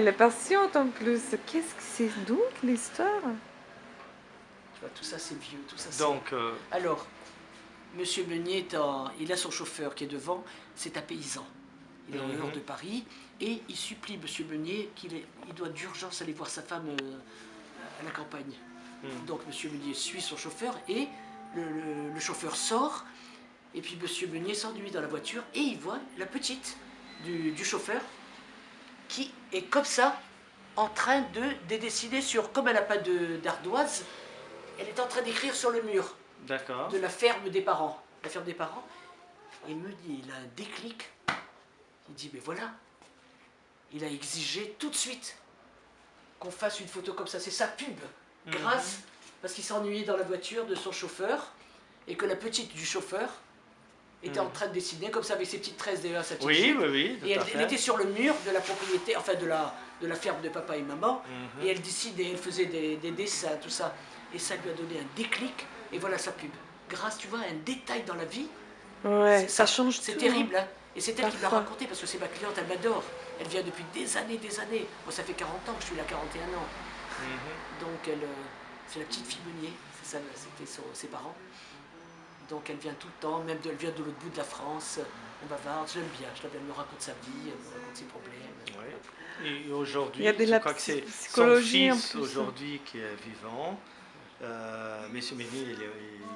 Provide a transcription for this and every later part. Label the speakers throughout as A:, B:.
A: La patiente en plus, qu'est-ce que c'est donc l'histoire?
B: Tu vois, tout ça c'est vieux, tout ça c'est...
C: Donc,
B: Alors, Monsieur Meunier, il a son chauffeur qui est devant, c'est un paysan. Il est en dehors de Paris et il supplie Monsieur Meunier il doit d'urgence aller voir sa femme à la campagne. Donc Monsieur Meunier suit son chauffeur et le chauffeur sort et puis Monsieur Meunier s'ennuie dans la voiture et il voit la petite du chauffeur qui est comme ça en train de dessiner sur, comme elle n'a pas d'ardoise, elle est en train d'écrire sur le mur de la ferme des parents. La ferme des parents. Et il me dit, il a un déclic. Il dit, mais voilà, il a exigé tout de suite qu'on fasse une photo comme ça. C'est sa pub, grâce, parce qu'il s'ennuyait dans la voiture de son chauffeur et que la petite du chauffeur était en train de dessiner comme ça avec ses petites tresses derrière sa petite jupe.
C: oui,
B: et elle était sur le mur de la propriété, enfin de la ferme de papa et maman, et elle dessinait, elle faisait des dessins, tout ça. Et ça lui a donné un déclic, et voilà sa pub. Grâce, tu vois, à un détail dans la vie.
A: Ouais, ça change tout.
B: C'est terrible, hein. Et c'est elle qui me l'a
A: Parfois.
B: raconté, parce que c'est ma cliente, elle m'adore. Elle vient depuis des années, des années. Moi, ça fait 40 ans que je suis là, 41 ans. Donc, c'est la petite fille Meunier, c'est ça, c'était ses parents. Donc, elle vient tout le temps, même elle vient de l'autre bout de la France. On va voir, je l'aime bien, elle me raconte sa vie, elle me raconte ses problèmes.
C: Oui. Et aujourd'hui,
A: Il y a de
C: je
A: la
C: crois que c'est son
A: psychologie en
C: fils
A: plus.
C: aujourd'hui qui est vivant. Monsieur Meunier,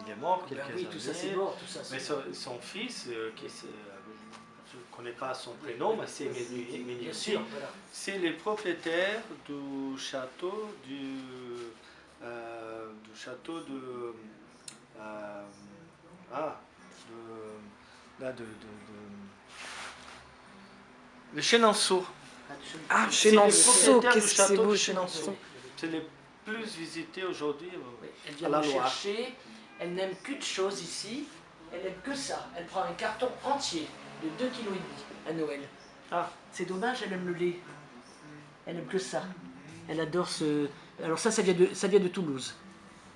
C: il est mort quelques années.
B: Oui, tout ça c'est mort, tout ça.
C: Mais son fils, je ne connais pas son prénom, mais c'est Meunier.
B: Bien sûr, voilà.
C: C'est le propriétaire du château de Chenonceau.
A: Ah,
C: C'est
A: Chenonceau,
C: le propriétaire
A: qu'est-ce
C: du
A: que c'est
C: château
A: beau
C: de
A: Chenonceau.
C: C'est le plus visité aujourd'hui
B: Oui, elle vient
C: à la
B: me
C: Loire.
B: chercher, elle n'aime qu'une chose ici, elle n'aime que ça. Elle prend un carton entier de 2,5 kg à Noël.
C: Ah,
B: C'est dommage, elle aime le lait. Elle aime que ça. Elle adore ce... Alors ça vient de Toulouse.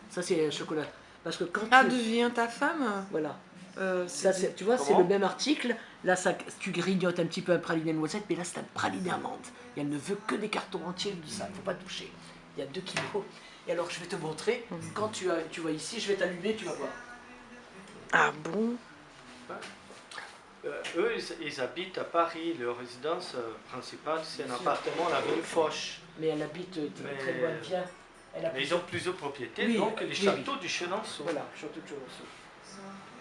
B: Ça c'est un chocolat. Parce que quand
A: Ah,
B: tu...
A: d'où vient ta femme?
B: Voilà.
A: C'est
B: Ça, tu vois, c'est
C: Comment
B: le même article. Là, ça, tu grignotes un petit peu un praliné noisette, mais là, c'est un praliné amande. Et elle ne veut que des cartons entiers de ça. Il ne faut pas toucher. Il y a 2 kilos. Et alors, je vais te montrer. Quand tu vois ici, je vais t'allumer, tu vas voir.
A: Ah bon?
C: eux, ils habitent à Paris. Leur résidence principale, c'est un appartement à la rue Foch.
B: Mais elle habite très loin. Elle vient. Elle a
C: Mais ils ont plusieurs propriétés,
B: Oui,
C: donc les
B: oui,
C: châteaux du Chenonceau.
B: Voilà, château de Chenonceau.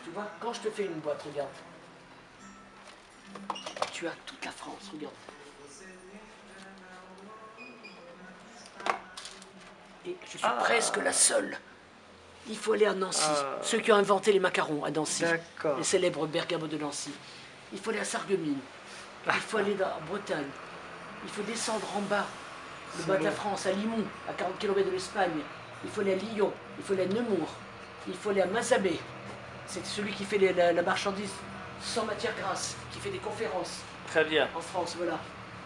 B: Tu vois, quand je te fais une boîte, regarde. Tu as toute la France, regarde. Et je suis presque la seule. Il faut aller à Nancy. Ceux qui ont inventé les macarons à Nancy.
C: D'accord.
B: Les célèbres bergamots de Nancy. Il faut aller à Sarreguemines. Il faut aller en Bretagne. Il faut descendre en bas, le bas de la France, à Limoux, à 40 km de l'Espagne. Il faut aller à Lyon. Il faut aller à Nemours. Il faut aller à Mazamet. C'est celui qui fait la marchandise sans matière grasse, qui fait des conférences
C: Très bien.
B: en France, voilà.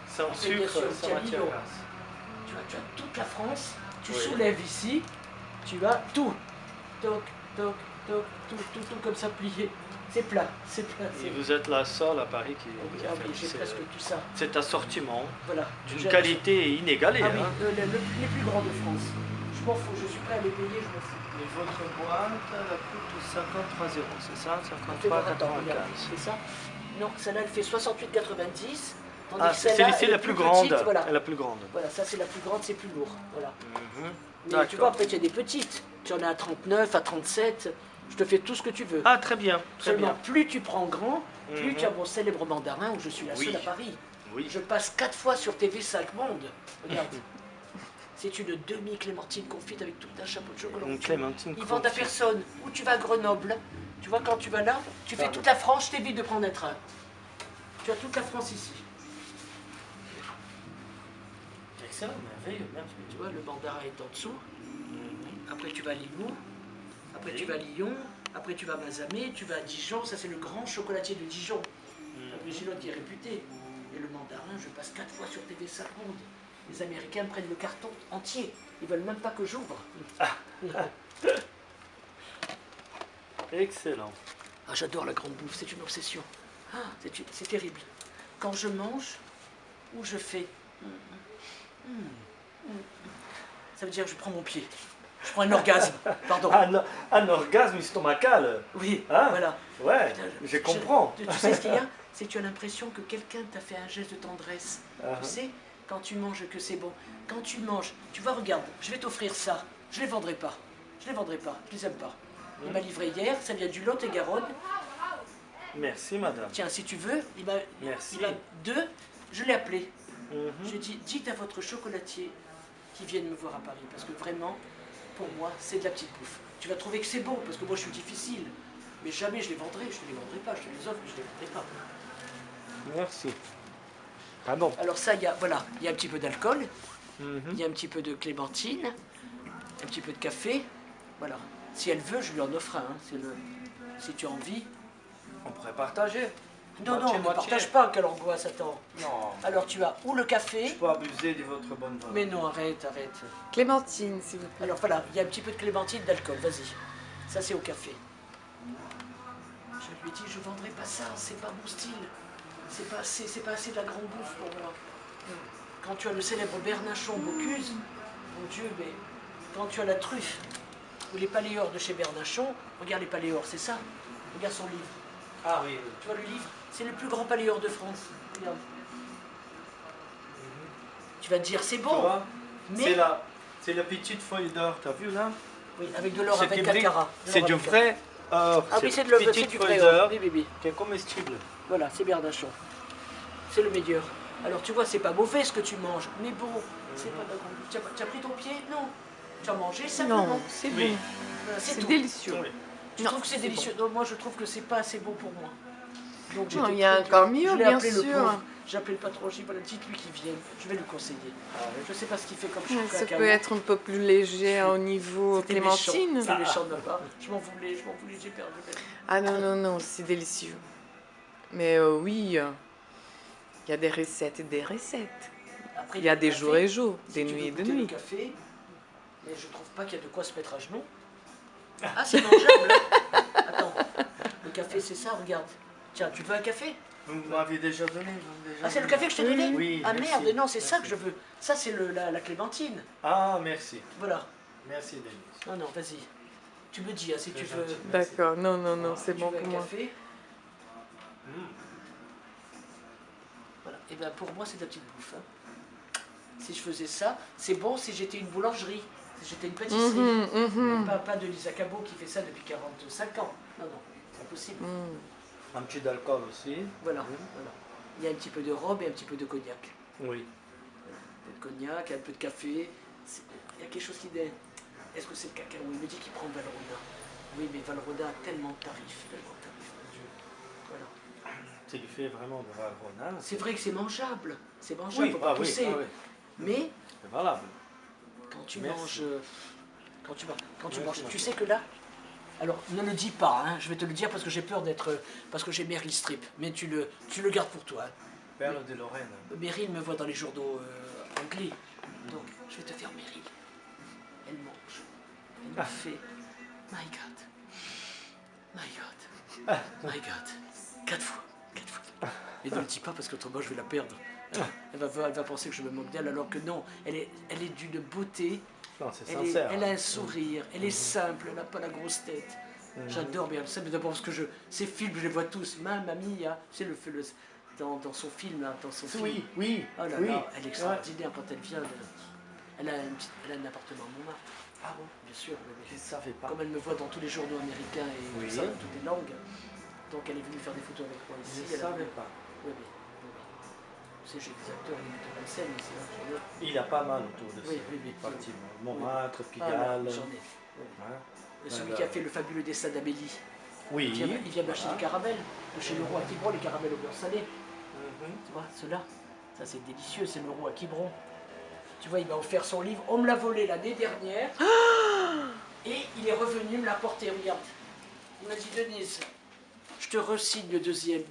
C: Sans
B: Après, bien
C: sucre,
B: sûr,
C: sans
B: tu as
C: matière
B: Lyon.
C: grasse.
B: Tu as toute la France, tu
C: Oui.
B: soulèves ici, tu as tout. Toc, toc, toc, tout comme ça plié. C'est plat, c'est plat.
C: Et vous êtes la seule à Paris qui
B: Ah
C: a
B: oui, j'ai
C: fait
B: presque tout ça.
C: cet assortiment
B: Voilà.
C: d'une
B: J'ai-
C: qualité inégalée.
B: Ah oui,
C: hein.
B: les plus grands de France. Je m'en fous, je suis prêt à les payer, je m'en fous.
C: Et votre boîte, elle coûte 53 €, c'est ça?
B: Fais voir, attends, regarde,
C: 53,95.
B: c'est ça? Non, celle-là elle fait 68,90. Tandis
C: Ah,
B: que
C: c'est
B: celle-là,
C: ici
B: elle est
C: la plus grande.
B: petite, voilà.
C: Elle est la plus grande.
B: Voilà, ça c'est la plus grande, c'est plus lourd. Voilà.
C: Mhm.
B: Mais tu
C: D'accord.
B: vois, après tu as des petites. Tu en as à 39, à 37. Je te fais tout ce que tu veux.
C: Ah, très bien, très
B: Seulement,
C: bien.
B: plus tu prends grand, plus
C: Mhm.
B: tu as mon célèbre mandarin où je suis la
C: Oui.
B: seule à Paris.
C: Oui.
B: Je passe 4 fois sur TV5 Monde. Regarde. C'est une demi-clémentine confite avec tout un chapeau de chocolat.
C: Une clémentine
B: Ils vendent à
C: confite.
B: personne. Ou tu vas à Grenoble. Tu vois, quand tu vas là, tu fais toute la France, je t'évite de prendre un train. Tu as toute la France ici.
C: Excellent, merveilleux, merveilleux.
B: Tu vois, le mandarin est en dessous. Après, tu vas à Limoux. Après, tu vas à Lyon. Après, tu vas à Mazamet. Tu vas à Dijon. Ça, c'est le grand chocolatier de Dijon. L'original qui est réputé. Et le mandarin, je passe 4 fois sur TV5 Monde. Les Américains prennent le carton entier. Ils veulent même pas que j'ouvre.
C: Excellent.
B: Ah, j'adore la grande bouffe, c'est une obsession. Ah, c'est terrible. Quand je mange, ou je fais Ça veut dire que je prends mon pied. Je prends un orgasme, pardon.
C: Un orgasme stomacal.
B: Oui,
C: Ah.
B: voilà.
C: Ouais, je comprends.
B: Tu sais ce qu'il y a? C'est que tu as l'impression que quelqu'un t'a fait un geste de tendresse.
C: Ah.
B: Tu sais, quand tu manges que c'est bon. Quand tu manges, tu vois, regarde, je vais t'offrir ça. Je les vendrai pas. Je les vendrai pas. Je les aime pas. Il m'a livré hier, ça vient du Lot-et-Garonne.
C: Merci, madame.
B: Tiens, si tu veux,
C: Merci.
B: il m'a deux, je l'ai appelé.
C: Mhm.
B: Je lui ai dit, dites à votre chocolatier qu'il vienne me voir à Paris. Parce que vraiment, pour moi, c'est de la petite bouffe. Tu vas trouver que c'est bon, parce que moi je suis difficile. Mais jamais je les vendrai, je ne les vendrai pas. Je te les offre, mais je ne les vendrai pas.
C: Merci. Ah bon.
B: Alors ça, il y a, voilà, il y a un petit peu d'alcool,
C: Mhm.
B: il y a un petit peu de clémentine, un petit peu de café. Voilà. Si elle veut, je lui en offre un. Hein. Si tu as envie.
C: On pourrait partager.
B: Non,
C: Moitié,
B: non, ne
C: moitié.
B: partage pas, quelle angoisse, attends.
C: Non.
B: Alors tu as ou le café,
C: Je peux abuser de votre bonne volonté.
B: mais non, arrête, arrête.
A: Clémentine, s'il vous plaît.
B: Alors voilà, il y a un petit peu de clémentine, d'alcool, vas-y. Ça c'est au café. Je lui ai dit, je ne vendrai pas ça, c'est pas mon style. C'est pas assez de la grande bouffe pour moi. Quand tu as le célèbre Bernachon Bocuse, mon Dieu, mais quand tu as la truffe ou les paléores de chez Bernachon, regarde les paléores, c'est ça. Regarde son livre.
C: Ah oui.
B: Tu vois le livre? C'est le plus grand paléore de France. Regarde. Tu vas te dire, c'est
C: Tu
B: bon.
C: vois,
B: Mais
C: c'est la petite feuille d'or, t'as vu là?
B: oui, avec de l'or,
C: C'est
B: avec
C: qui
B: 4
C: brille.
B: carats.
C: C'est du vrai or.
B: Ah oui, c'est
C: une
B: du
C: petite
B: vrai
C: feuille
B: or.
C: d'or
B: Oui, oui, oui.
C: qui est comestible.
B: Voilà, c'est Bernachon. C'est le meilleur. Alors tu vois, c'est pas mauvais ce que tu manges, mais bon, c'est pas de la grande bouffe. Tu as pris ton pied? Non. Tu as mangé simplement.
A: Non, c'est
C: Oui.
A: bon.
B: Voilà,
A: C'est
B: tout.
A: délicieux.
C: Oui.
B: Tu
A: Non,
B: trouves que c'est
A: c'est
B: délicieux? Non, moi je trouve que c'est pas assez bon pour moi. Donc
A: Non,
B: j'étais
A: il y a
B: très
A: encore
B: dur.
A: mieux,
B: Je l'ai
A: bien
B: appelé le
A: sûr.
B: pauvre. J'ai appelé le patron, j'ai dit voilà, dites-lui qu'il vienne. Je vais lui conseiller. Je sais pas ce qu'il fait comme
A: Ouais,
B: chocolat
A: ça
B: cacao.
A: peut être un peu plus léger au niveau
B: C'était méchant.
A: clémentine.
B: C'était méchant de ma part. Je m'en voulais, j'ai perdu.
A: Ah non, non, non, c'est délicieux. Mais oui, il y a des recettes et des recettes.
B: Après,
A: Il y a
B: le
A: des
B: café.
A: jours et jours,
B: Si
A: des
B: tu veux
A: nuits et des
B: goûter le
A: nuits.
B: café, mais je trouve pas qu'il y a de quoi se mettre à genoux. Ah, c'est mangeable. Attends, le café c'est ça, regarde. Tiens, tu veux un café?
C: Vous m'avez déjà donné.
B: Ah, c'est le café que je t'ai donné?
C: Oui,
B: Ah
C: merci.
B: merde, non, c'est ça que
C: Merci.
B: je veux. Ça, c'est la clémentine.
C: Ah, merci.
B: Voilà.
C: Merci, Denise.
B: Non, non, vas-y. Tu me dis, hein, si
C: Très
B: tu veux.
C: gentil.
A: D'accord, non, non, non, c'est
B: Tu
A: bon
B: veux
A: pour
B: un
A: moi.
B: café?
C: Mm.
B: Voilà. Et bien pour moi, c'est de la petite bouffe. Hein. Si je faisais ça, c'est bon si j'étais une boulangerie, si j'étais une pâtisserie.
A: Mhm, mhm.
B: Pas de Lisa Cabot qui fait ça depuis 45 ans. Non, non, c'est impossible.
A: Mm.
C: Un petit d'alcool aussi.
B: Voilà, voilà. Il y a un petit peu de rhum et un petit peu de cognac.
C: Oui.
B: Un peu de cognac, un peu de café. Il y a quelque chose qui dit. Est-ce que c'est le cacao? Il me dit qu'il prend Valrhona. Oui, mais Valrhona a tellement de tarifs, mon Dieu. Voilà.
C: C'est du fait vraiment de Valrhona.
B: C'est vrai que c'est mangeable. C'est mangeable,
C: Oui,
B: faut pas
C: ah oui,
B: pousser.
C: ah oui.
B: Mais
C: C'est valable.
B: quand tu
C: Merci.
B: manges. Quand tu
C: Merci,
B: manges. Tu
C: merci.
B: sais que là. Alors, ne le dis pas, hein, je vais te le dire parce que j'ai peur d'être. Parce que j'ai Meryl Streep. Mais tu le gardes pour toi. Hein.
C: Perle de Lorraine.
B: Meryl me voit dans les journaux anglais. Donc, je vais te faire Meryl. Elle mange. Elle me fait. My God. My God. My God. 4 fois. 4 fois. Et ne le dis pas parce qu'autrement je vais la perdre. Elle va penser que je me moque d'elle alors que non. Elle est d'une beauté.
C: Non, c'est
B: Elle,
C: sincère.
B: elle a un sourire. Elle est simple. Elle n'a pas la grosse tête. J'adore bien ça, mais d'abord parce que ces films, je les vois tous. Mamma Mia, tu sais, dans son film, là, dans son film.
C: Oui, oui.
B: Oh là
C: oui.
B: là, elle est extraordinaire quand elle vient. Elle a un appartement à Montmartre.
C: Ah bon?
B: Bien sûr,
C: Je ne savais pas.
B: comme elle me voit dans tous les journaux américains et
C: Oui.
B: tout ça, dans toutes les langues. Donc elle est venue faire des photos avec moi
C: Je
B: ici.
C: ne
B: elle a-
C: savais pas.
B: Oui, oui, oui. Tu sais, j'ai des acteurs, des metteurs en scène ici. Là, j'en ai.
C: Il y a pas mal autour de ça.
B: Oui, oui, oui.
C: Effectivement. Montmartre,
B: Ah, là,
C: Pigalle.
B: j'en ai. Oui.
C: Hein?
B: Celui
C: Voilà.
B: qui a fait le fabuleux dessin d'Amélie.
C: Oui.
B: Il vient m'acheter des caramels de chez Leroy à Quiberon, les caramels au beurre salé.
C: Mhm.
B: Tu vois, ceux-là, ça c'est délicieux, c'est Leroy à Quiberon. Tu vois, il m'a offert son livre. On me l'a volé l'année dernière. Et il est revenu me l'apporter, regarde. Il m'a dit, Denise, je te resigne le deuxième.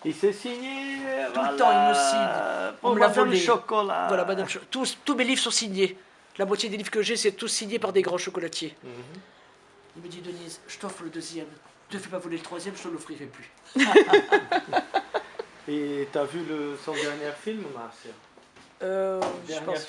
C: Il s'est signé.
B: Tout le temps, il me signe.
C: Pour
B: On me l'a
C: Madame
B: volé.
C: Chocolat.
B: Voilà, Madame tous mes livres sont signés. La moitié des livres que j'ai, c'est tous signés par des grands chocolatiers.
C: Mhm.
B: Il me dit, Denise, je t'offre le deuxième. Ne te fais pas voler le troisième, je te l'offrirai plus.
C: Et t'as vu son dernier film, Marcia?
A: Je
C: Dernière
A: pense